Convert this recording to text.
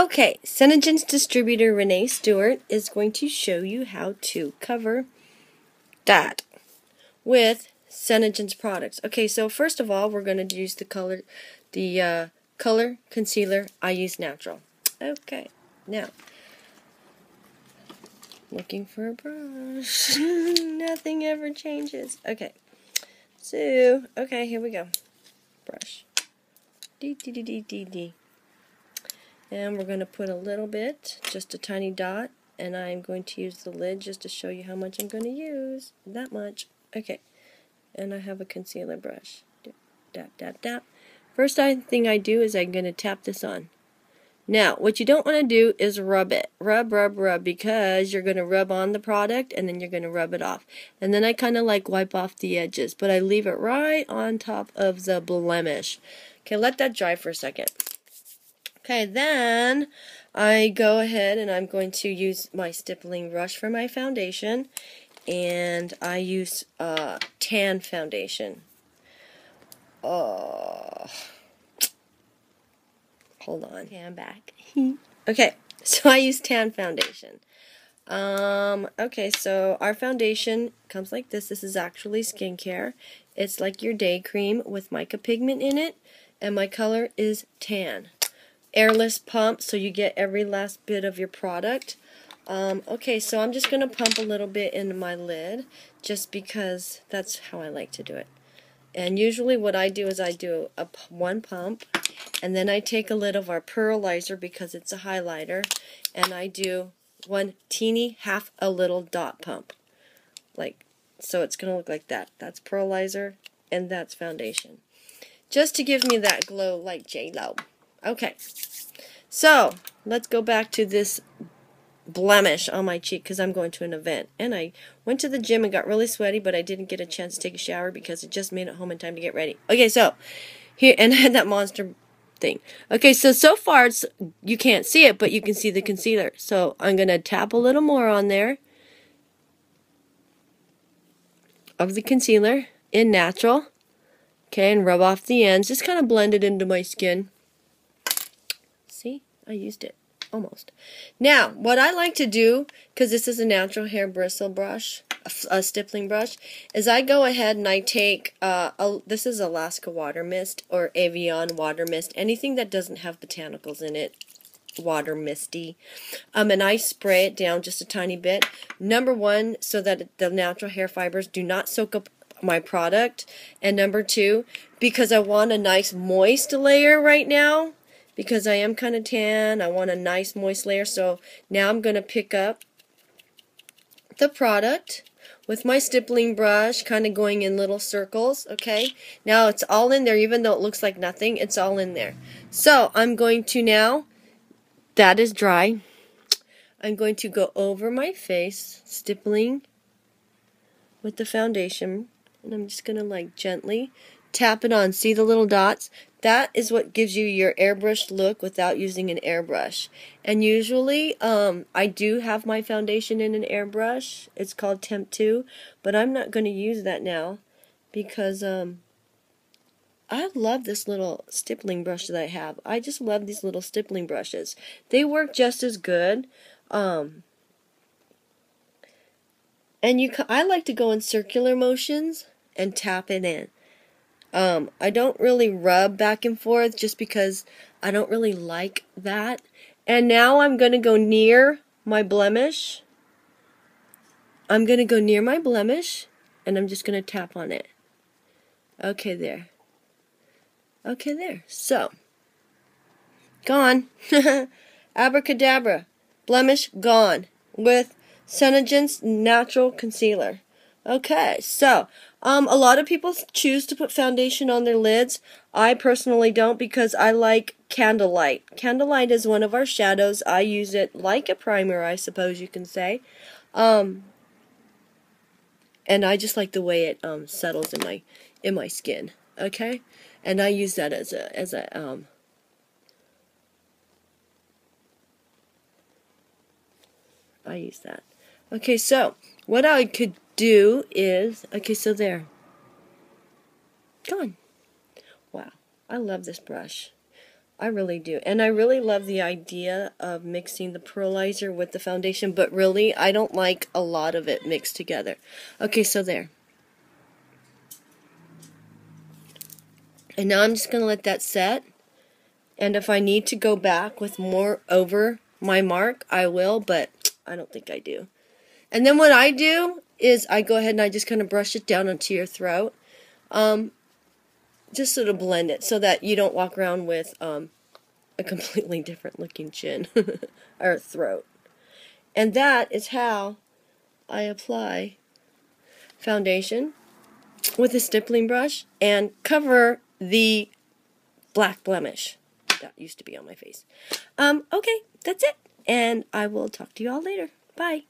Okay, Senegence Distributor Renee Stewart is going to show you how to cover that with Senegence products. Okay, so first of all, we're going to use the color concealer. I use natural. Okay, now looking for a brush. Nothing ever changes. Okay, so here we go. Brush. D. And we're going to put a little bit, just a tiny dot, and I'm going to use the lid just to show you how much I'm going to use. That much. Okay. And I have a concealer brush. Dab. First thing I do is I'm going to tap this on. Now, what you don't want to do is rub it. Rub, because you're going to rub on the product and then you're going to rub it off. And then I kind of like wipe off the edges, but I leave it right on top of the Blemish. Okay, let that dry for a second. Okay, then I go ahead and I'm going to use my stippling brush for my foundation, and I use tan foundation. Hold on. Okay, I'm back. Okay, so I use tan foundation. Okay, so our foundation comes like this. This is actually skincare. It's like your day cream with mica pigment in it, and my color is tan. Airless pump, so you get every last bit of your product. Okay, so I'm just going to pump a little bit into my lid, just because that's how I like to do it. And usually what I do is I do one pump, and then I take a lid of our pearlizer because it's a highlighter, and I do one teeny half a little dot pump. Like, so it's going to look like that. That's pearlizer, and that's foundation. Just to give me that glow like J-Lo. Okay, so let's go back to this blemish on my cheek because I'm going to an event. And I went to the gym and got really sweaty, but I didn't get a chance to take a shower because I just made it home in time to get ready. Okay, so here, and I had that monster thing. Okay, so far you can't see it, but you can see the concealer. So I'm going to tap a little more on there of the concealer in natural. Okay, and rub off the ends. Just kind of blend it into my skin. See, I used it almost. Now, what I like to do, because this is a natural hair bristle brush, a stippling brush, is I go ahead and I take, this is Alaska Water Mist or Avion Water Mist, anything that doesn't have botanicals in it, water misty, and I spray it down just a tiny bit. Number one, so that the natural hair fibers do not soak up my product, and number two, because I want a nice moist layer right now. Because I am kind of tan, I want a nice moist layer. So now I'm going to pick up the product with my stippling brush, kind of going in little circles, okay? Now it's all in there, even though it looks like nothing, it's all in there. So I'm going to now, that is dry, I'm going to go over my face, stippling with the foundation, and I'm just going to like gently tap it on. See the little dots? That is what gives you your airbrushed look without using an airbrush. And usually, I do have my foundation in an airbrush. It's called Temp 2, but I'm not going to use that now because I love this little stippling brush that I have. I just love these little stippling brushes. They work just as good. And I like to go in circular motions and tap it in. I don't really rub back and forth just because I don't really like that. And now I'm going to go near my blemish. I'm going to go near my blemish and I'm just going to tap on it. Okay, there. Okay, there. So, gone. Abracadabra. Blemish gone with Senegence Natural Concealer. Okay, so a lot of people choose to put foundation on their lids. I personally don't because I like Candlelight. Candlelight is one of our shadows. I use it like a primer, I suppose you can say. And I just like the way it settles in my skin. Okay? And I use that I use that. Okay, so what I could do is, okay, so there. Gone. Wow, I love this brush. I really do. And I really love the idea of mixing the pearlizer with the foundation, but really, I don't like a lot of it mixed together. Okay, so there. And now I'm just going to let that set. And if I need to go back with more over my mark, I will, but I don't think I do. And then what I do is I go ahead and I just kind of brush it down onto your throat. Just sort of blend it so that you don't walk around with a completely different looking chin or throat. And that is how I apply foundation with a stippling brush and cover the black blemish that used to be on my face. Okay, that's it. And I will talk to you all later. Bye.